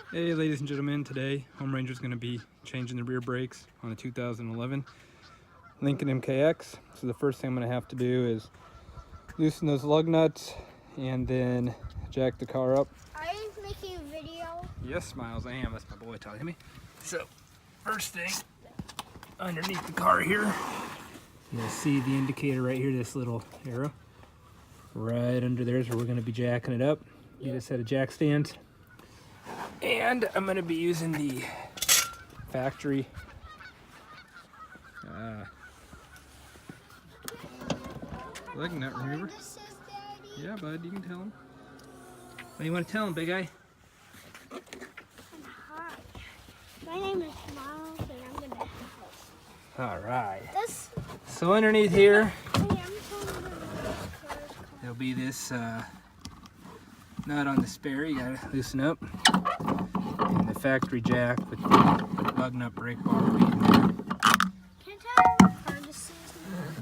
Hey ladies and gentlemen, today Home Ranger is going to be changing the rear brakes on a 2011 Lincoln MKX. So the first thing I'm going to have to do is loosen those lug nuts and then jack the car up. Are you making a video? Yes, Miles, I am. That's my boy talking to me. So first thing, underneath the car here, you'll see the indicator right here, this little arrow. Right under there is where we're going to be jacking it up. Need a set of jack stands. And I'm going to be using the factory lug nut remover. Yeah, bud, you can tell him. What do you want to tell him, big guy? Hi. My name is Miles, and I'm going to help. All right. So underneath here, there'll be this nut on the spare. You got to loosen up. And the factory jack with the lug nut brake bar will be in there. Can I tell you how hard this is?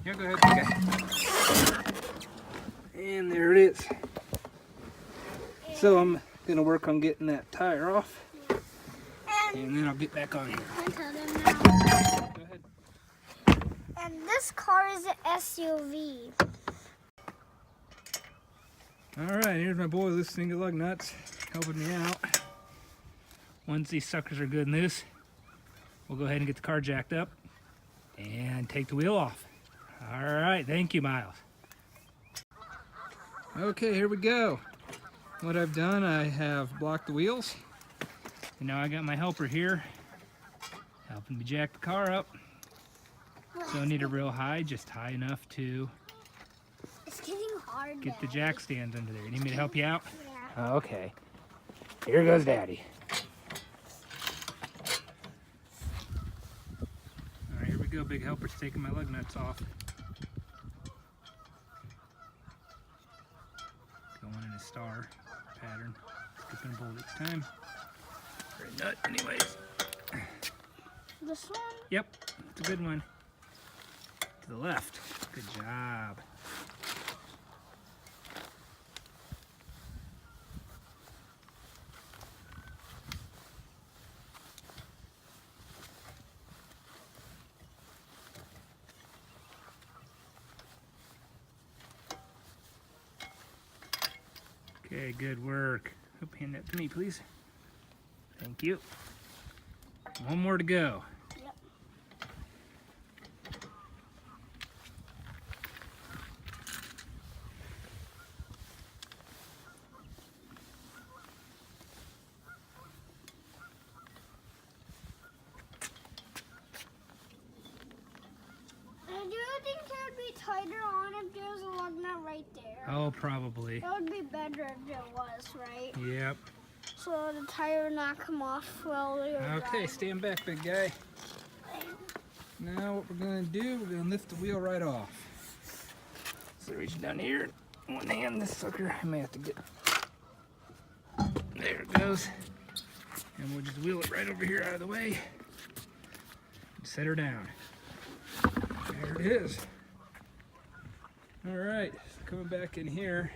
Yeah, go ahead. Okay. And there it is. So I'm going to work on getting that tire off. And then I'll get back on here. Can I tell them now? Go ahead. And this car is an SUV. Alright, here's my boy loosening the lug nuts, helping me out. Once these suckers are good and loose, we'll go ahead and get the car jacked up and take the wheel off. Alright, thank you, Miles. Okay, here we go. What I've done, I have blocked the wheels. And now I got my helper here, helping me jack the car up. So I need it real high, just high enough to It's getting hard. get the jack stands under there. You need me to help you out? Yeah. Okay. Here goes Daddy. Alright, here we go. Big helper's taking my lug nuts off. Going in a star pattern. Skipping a bolt each time. Or a nut, anyways. This one? Yep, it's a good one. To the left. Good job. Okay, good work. Hope hand that to me, please. Thank you. One more to go. Yep. And do you think it would be tighter on if there was a lug nut right there? Oh, probably. That would be better if there was, right? Yep. So the tire would not come off while we were Okay, driving. stand back, big guy. Now what we're gonna do, we're gonna lift the wheel right off. So reach down here, one hand, this sucker, I may have to get, there it goes. And we'll just wheel it right over here out of the way. Set her down. There it is. All right, so coming back in here,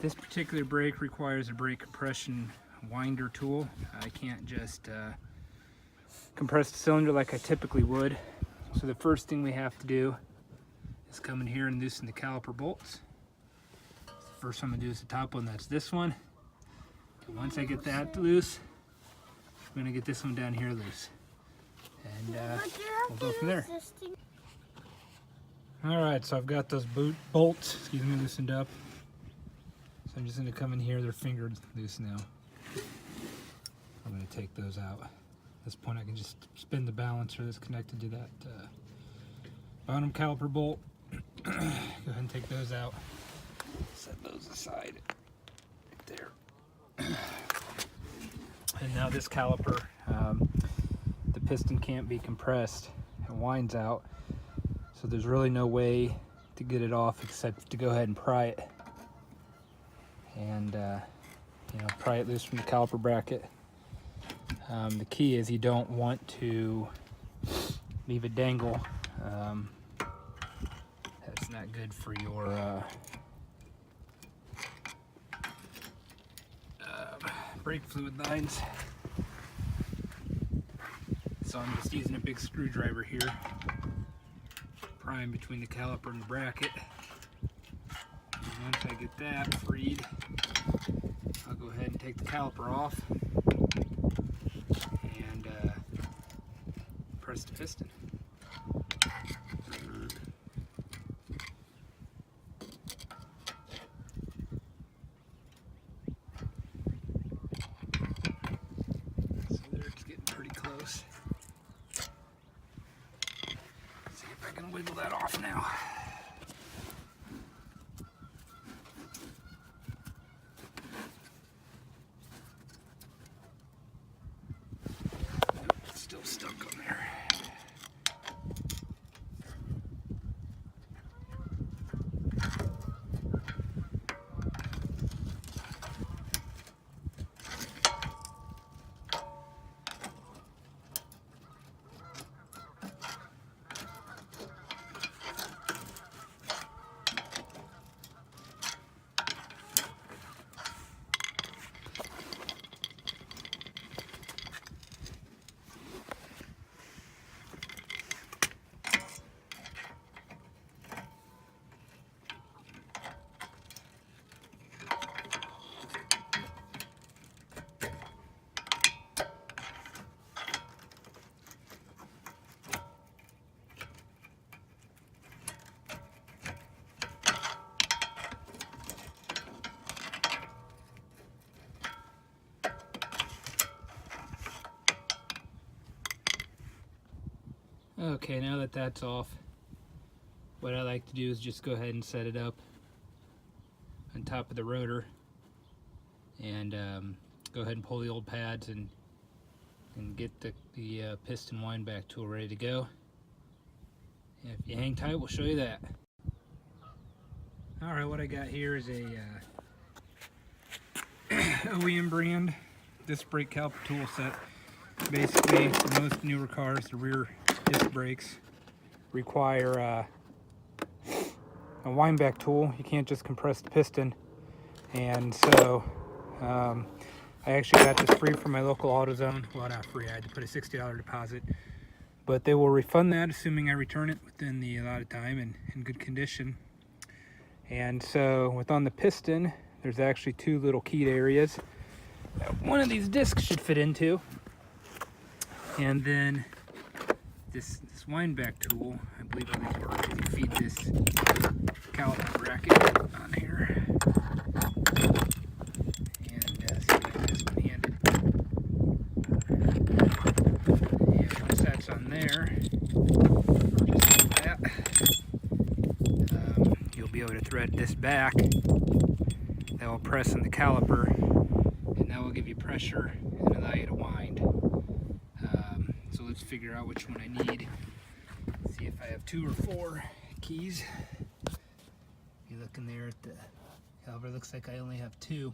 this particular brake requires a brake compression winder tool. I can't just compress the cylinder like I typically would. So the first thing we have to do is come in here and loosen the caliper bolts. The first one I'm gonna do is the top one, that's this one. And once I get that loose, I'm gonna get this one down here loose. And we'll go from there. All right, so I've got those bolts, loosened up. So I'm just gonna come in here, they're fingered loose now. I'm gonna take those out. At this point I can just spin the balancer that's connected to that bottom caliper bolt. Go ahead and take those out. Set those aside. Right there. And now this caliper, the piston can't be compressed. It winds out. So there's really no way to get it off except to go ahead and pry it. And pry it loose from the caliper bracket. The key is you don't want to leave it dangle. That's not good for your brake fluid lines. So I'm just using a big screwdriver here, prime between the caliper and the bracket. And once I get that freed, I'll go ahead and take the caliper off and press the piston. So there, it's getting pretty close. See if I can wiggle that off now. Still stuck on there. Okay, now that that's off, what I like to do is just go ahead and set it up on top of the rotor and go ahead and pull the old pads and get the piston wind back tool ready to go. And if you hang tight, we'll show you that. Alright, what I got here is a OEM brand disc brake caliper tool set. Basically, for most newer cars, the rear disc brakes require a wind back tool. You can't just compress the piston. And so I actually got this free from my local AutoZone. Well, not free, I had to put a $60 deposit. But they will refund that assuming I return it within the allotted time and in good condition. And so with on the piston, there's actually two little keyed areas that one of these discs should fit into. And then this wind back tool, I believe how these work, is you feed this caliper bracket on here. And see if I can just one-handed. And once that's on there, just like that, you'll be able to thread this back. That will press on the caliper, and that will give you pressure and allow you to wind. So let's figure out which one I need. See if I have 2 or 4 keys. You look in there at the caliper, looks like I only have 2.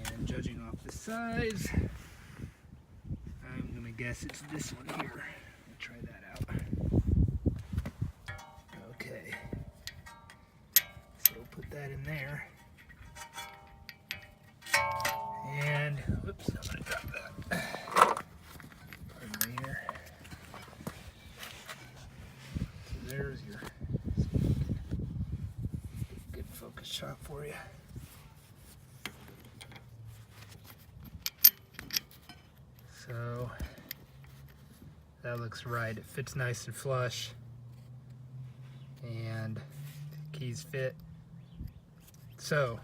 And judging off the size, I'm gonna guess it's this one here. Let's try that out. Okay. So we'll put that in there. And whoops, I'm gonna drop that. Pardon me here. So there's your good focus shot for you. So that looks right. It fits nice and flush, and the keys fit. So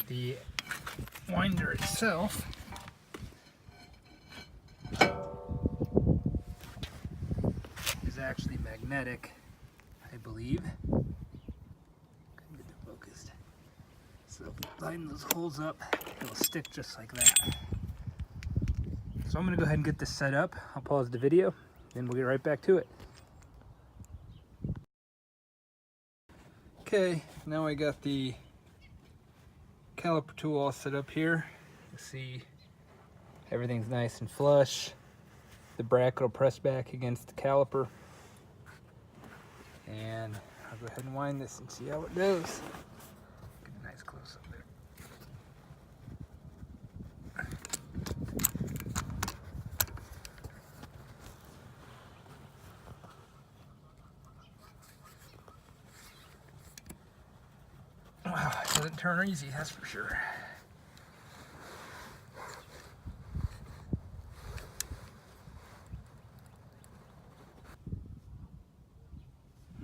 the winder itself is actually magnetic, I believe. Couldn't get it focused. So if we line those holes up, it'll stick just like that. So I'm gonna go ahead and get this set up. I'll pause the video, then we'll get right back to it. Okay, now I got the caliper tool all set up here. You see everything's nice and flush. The bracket will press back against the caliper. And I'll go ahead and wind this and see how it goes. Get a nice close up there. doesn't turn easy, that's for sure.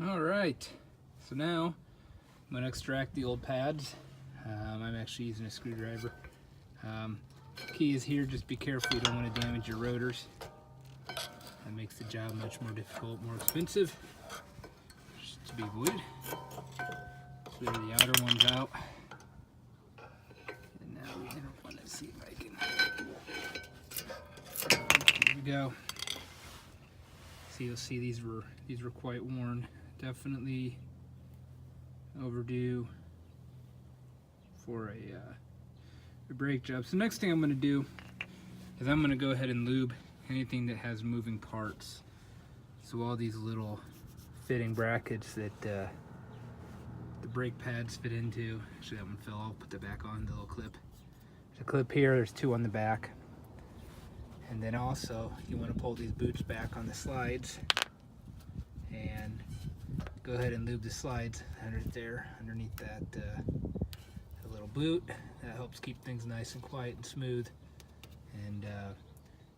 All right, so now I'm going to extract the old pads. I'm actually using a screwdriver. Key is here, just be careful, you don't want to damage your rotors. That makes the job much more difficult, more expensive, just to be avoided. So there are the outer ones out. And now the inner one, let's see if I can. Here we go. So you'll see these were quite worn. Definitely overdue for a brake job. So next thing I'm going to do is I'm going to go ahead and lube anything that has moving parts. So all these little fitting brackets that the brake pads fit into. Actually, that one fell. I'll put that back on, the little clip. There's a clip here, there's two on the back. And then also you want to pull these boots back on the slides and go ahead and lube the slides underneath that little boot. That helps keep things nice and quiet and smooth. And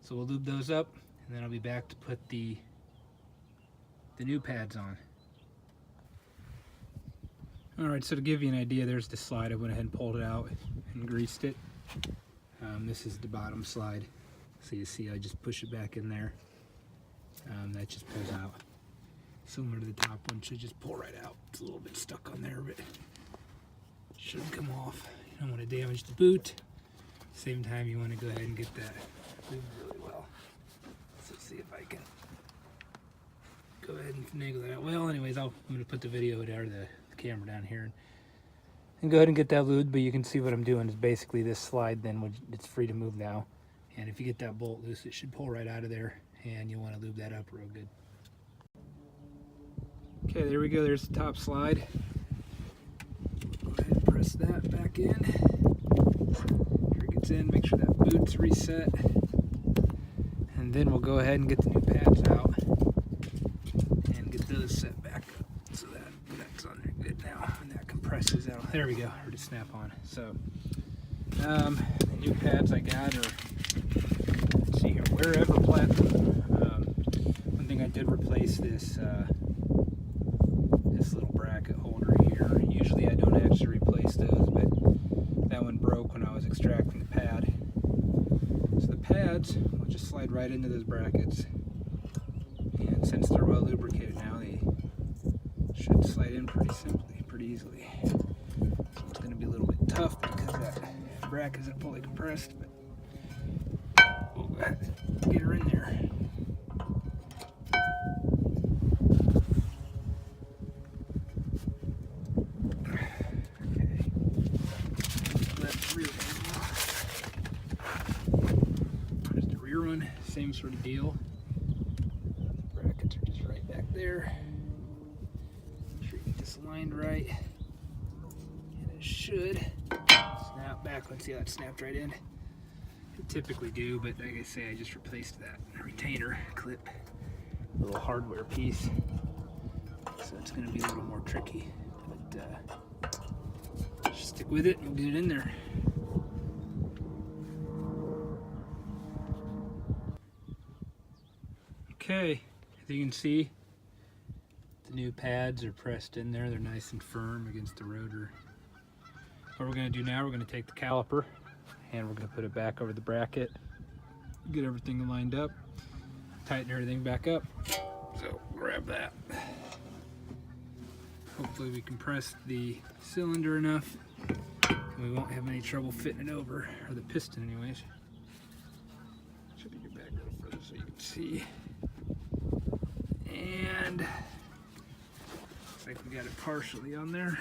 so we'll lube those up, and then I'll be back to put the new pads on. All right, so to give you an idea, there's the slide. I went ahead and pulled it out and greased it. This is the bottom slide. So you see I just push it back in there. That just pulls out. Similar to the top one, should just pull right out. It's a little bit stuck on there, but it should come off. You don't want to damage the boot. Same time, you want to go ahead and get that moved really well. So let's see if I can go ahead and finagle that out. Well, anyways, I'm going to put the video down, the camera down here, and go ahead and get that lubed. But you can see what I'm doing is basically this slide. Then it's free to move now. And if you get that bolt loose, it should pull right out of there, and you want to lube that up real good. Okay, there we go. There's the top slide. Go ahead and press that back in. Here it gets in. Make sure that boot's reset. And then we'll go ahead and get the new pads out and get those set back up. So that's on there good now. And that compresses out. There we go. Or to snap on. So the new pads I got are, let's see here, wherever platform. One thing I did replace this little bracket holder here. Usually I don't actually replace those, but that one broke when I was extracting the pad. So the pads will just slide right into those brackets, and since they're well lubricated now, they should slide in pretty simply, pretty easily. So it's going to be a little bit tough because that bracket isn't fully compressed, but we'll go ahead and get her in there. Same sort of deal. Brackets are just right back there. Make sure you get this aligned right. And it should snap back. Let's see how it snapped right in. It typically do, but like I say, I just replaced that retainer clip, a little hardware piece. So it's going to be a little more tricky. But just stick with it and we'll get it in there. Okay, as you can see, the new pads are pressed in there. They're nice and firm against the rotor. What we're going to do now, we're going to take the caliper and we're going to put it back over the bracket, get everything lined up, tighten everything back up. So grab that. Hopefully we compress the cylinder enough and we won't have any trouble fitting it over, or the piston anyways. Should get back a little further so you can see. And looks like we got it partially on there.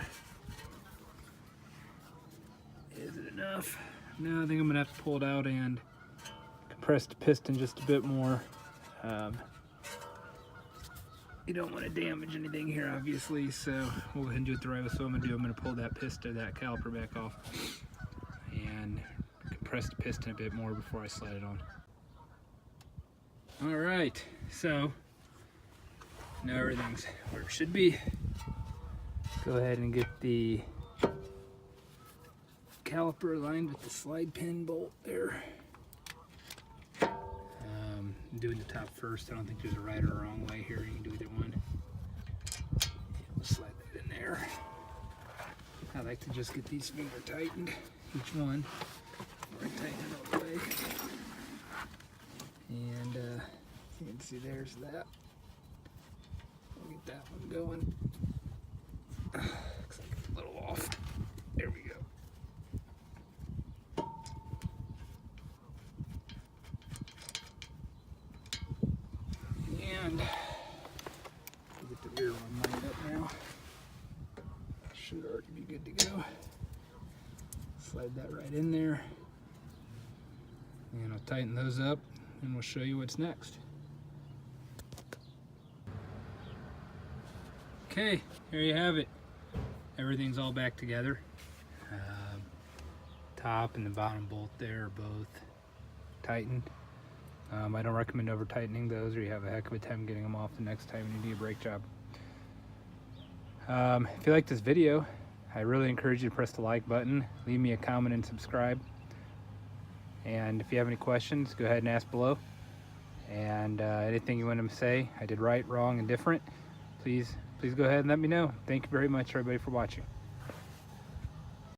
Is it enough? No, I think I'm gonna have to pull it out and compress the piston just a bit more. You don't want to damage anything here, obviously, so we'll go ahead and do it the right way. So I'm gonna pull that piston, that caliper back off, and compress the piston a bit more before I slide it on. All right, so now everything's where it should be. Go ahead and get the caliper aligned with the slide pin bolt there. I'm doing the top first. I don't think there's a right or wrong way here. You can do either one. We'll slide that in there. I like to just get these finger tightened, each one, before I tighten it all the way. And you can see there's that. We'll get that one going. Looks like it's a little off. There we go. And we'll get the rear one lined up now. Should already be good to go. Slide that right in there. And I'll tighten those up and we'll show you what's next. Okay, here you have it. Everything's all back together. Top and the bottom bolt there are both tightened. I don't recommend over tightening those or you have a heck of a time getting them off the next time you do a brake job. If you like this video, I really encourage you to press the like button, leave me a comment and subscribe. And if you have any questions, go ahead and ask below. And anything you want to say, I did right, wrong, and different, please go ahead and let me know. Thank you very much, everybody, for watching.